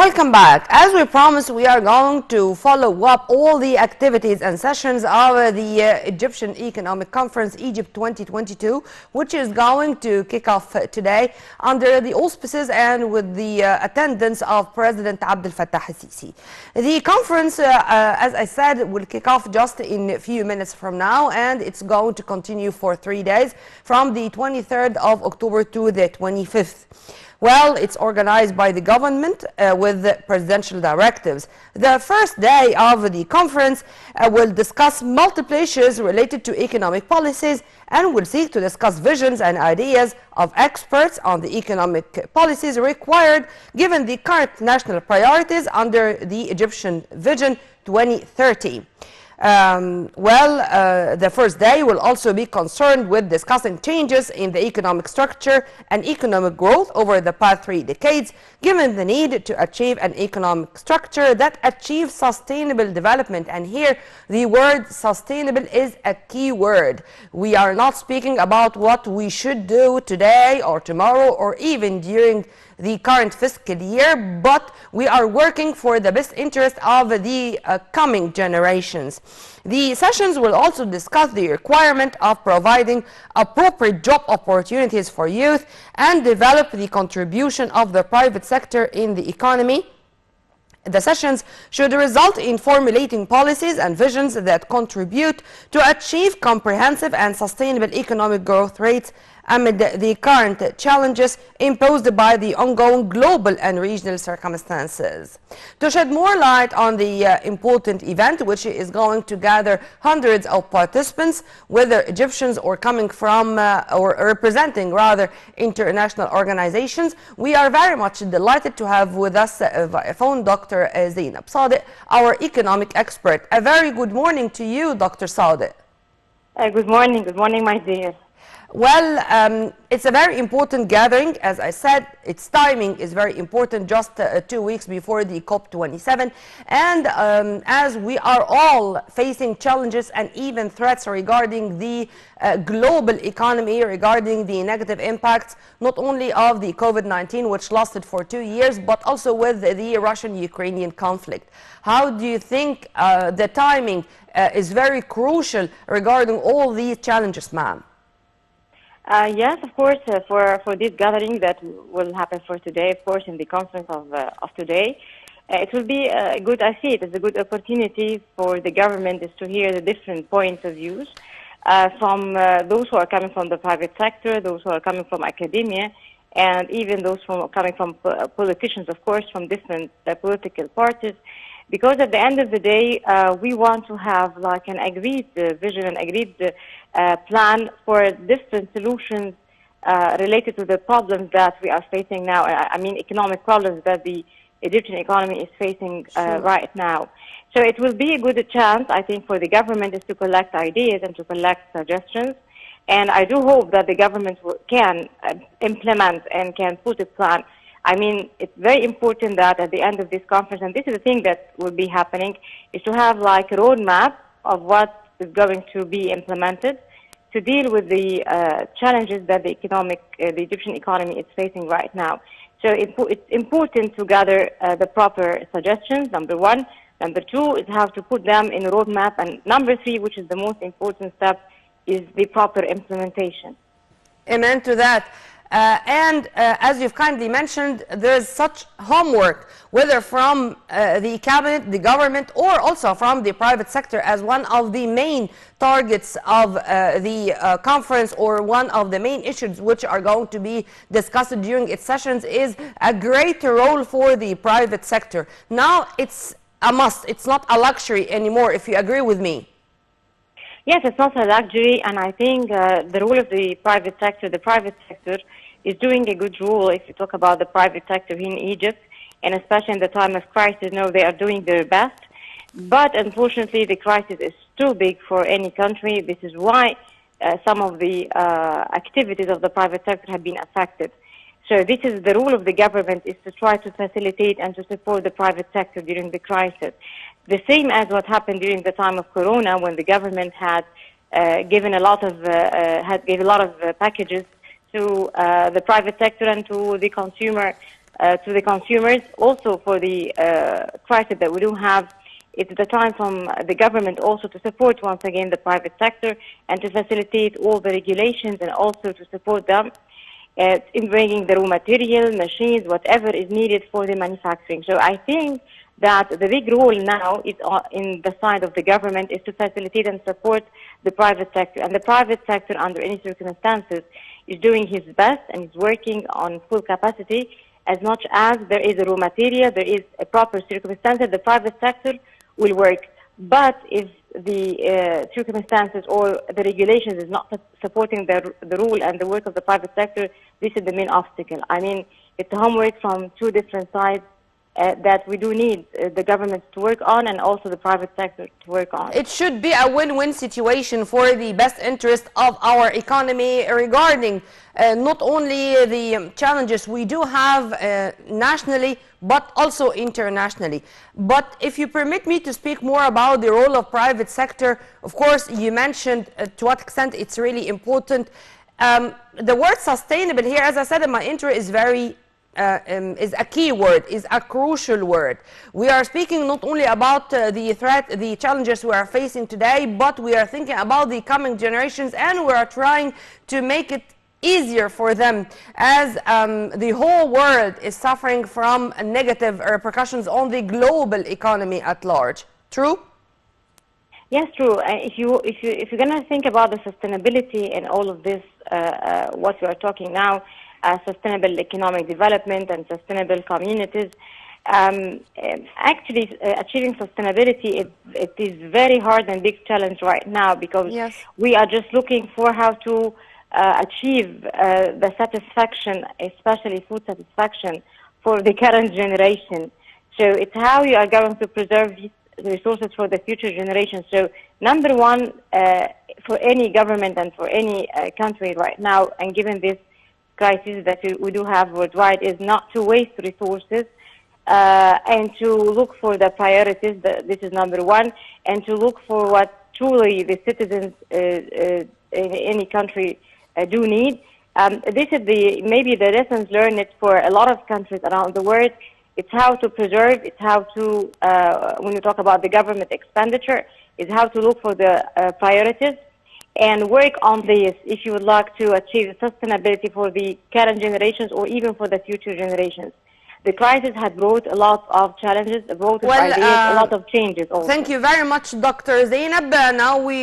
Welcome back. As we promised, we are going to follow up all the activities and sessions of the Egyptian Economic Conference Egypt 2022, which is going to kick off today under the auspices and with the attendance of President Abdel Fattah al-Sisi. The conference, as I said, will kick off just in a few minutes from now, and it's going to continue for 3 days from the 23rd of October to the 25th. Well, it's organized by the government with presidential directives. The first day of the conference will discuss multiple issues related to economic policies and will seek to discuss visions and ideas of experts on the economic policies required given the current national priorities under the Egyptian Vision 2030. The first day will also be concerned with discussing changes in the economic structure and economic growth over the past 3 decades, given the need to achieve an economic structure that achieves sustainable development. And here, the word sustainable is a key word. We are not speaking about what we should do today or tomorrow or even during the current fiscal year, but we are working for the best interest of the coming generations. The sessions will also discuss the requirement of providing appropriate job opportunities for youth and develop the contribution of the private sector in the economy. The sessions should result in formulating policies and visions that contribute to achieve comprehensive and sustainable economic growth rates amid the current challenges imposed by the ongoing global and regional circumstances. To shed more light on the important event, which is going to gather hundreds of participants, whether Egyptians or coming from or representing rather international organizations, we are very much delighted to have with us via phone Dr. Zenab Sadek, our economic expert. A very good morning to you, Dr. Sadek. Good morning, my dear. Well, it's a very important gathering. As I said, its timing is very important, just 2 weeks before the COP27. And as we are all facing challenges and even threats regarding the global economy, regarding the negative impacts, not only of the COVID-19, which lasted for 2 years, but also with the Russian-Ukrainian conflict. How do you think the timing is very crucial regarding all these challenges, ma'am? Yes, of course, for this gathering that will happen for today, of course, in the conference of today, it will be good. I see it as a good opportunity for the government is to hear the different points of views from those who are coming from the private sector, those who are coming from academia, and even those coming from politicians, of course, from different political parties. Because at the end of the day, we want to have like an agreed vision, an agreed plan for different solutions related to the problems that we are facing now. I mean, economic problems that the Egyptian economy is facing right now. So it will be a good chance, I think, for the government is to collect ideas and to collect suggestions. And I do hope that the government can implement and can put a plan. I mean, it's very important that at the end of this conference, and this is the thing that will be happening, is to have like a roadmap of what is going to be implemented to deal with the challenges that the Egyptian economy is facing right now. So it's important to gather the proper suggestions, number one. Number two is how to put them in a roadmap. And number three, which is the most important step, is the proper implementation. Amen to that. As you've kindly mentioned, there's such homework, whether from the cabinet, the government, or also from the private sector, as one of the main targets of the conference, or one of the main issues which are going to be discussed during its sessions, is a greater role for the private sector. Now it's a must, it's not a luxury anymore, if you agree with me. Yes, it's not a luxury, and I think the role of the private sector is doing a good role. If you talk about the private sector in Egypt, and especially in the time of crisis, they are doing their best. But unfortunately, the crisis is too big for any country. This is why some of the activities of the private sector have been affected. So this is the role of the government, is to try to facilitate and to support the private sector during the crisis. The same as what happened during the time of Corona, when the government had given a lot of packages to the private sector and to the consumer to the consumers. Also for the crisis that we do have, it's the time from the government also to support once again the private sector and to facilitate all the regulations and also to support them in bringing the raw material, machines, whatever is needed for the manufacturing. So I think that the big role now is in the side of the government is to facilitate and support the private sector. And the private sector, under any circumstances, is doing his best and is working on full capacity. As much as there is a raw material, there is a proper circumstances, the private sector will work. But if the circumstances or the regulations is not supporting the rule and the work of the private sector, this is the main obstacle. I mean, it's homework from two different sides that we do need the government to work on and also the private sector to work on. It should be a win-win situation for the best interest of our economy regarding not only the challenges we do have nationally, but also internationally. But if you permit me to speak more about the role of private sector, of course, you mentioned to what extent it's really important. The word sustainable here, as I said in my intro, is is a key word, is a crucial word. We are speaking not only about the challenges we are facing today, but we are thinking about the coming generations, and we are trying to make it easier for them, as the whole world is suffering from negative repercussions on the global economy at large. True? Yes, true. If you're going to think about the sustainability and all of this, what we are talking now, sustainable economic development and sustainable communities. Actually, achieving sustainability, it is very hard and big challenge right now because we are just looking for how to achieve the satisfaction, especially food satisfaction, for the current generation. So it's how you are going to preserve these resources for the future generations. So number one, for any government and for any country right now, and given this crisis that we do have worldwide, is not to waste resources and to look for the priorities. This is number one, and to look for what truly the citizens in any country do need. This is maybe the lessons learned for a lot of countries around the world. It's how to preserve, it's how to, when you talk about the government expenditure, it's how to look for the priorities and work on this if you would like to achieve sustainability for the current generations or even for the future generations. The crisis had brought a lot of challenges, brought ideas, a lot of changes also. Thank you very much, Dr. Zenab. Now we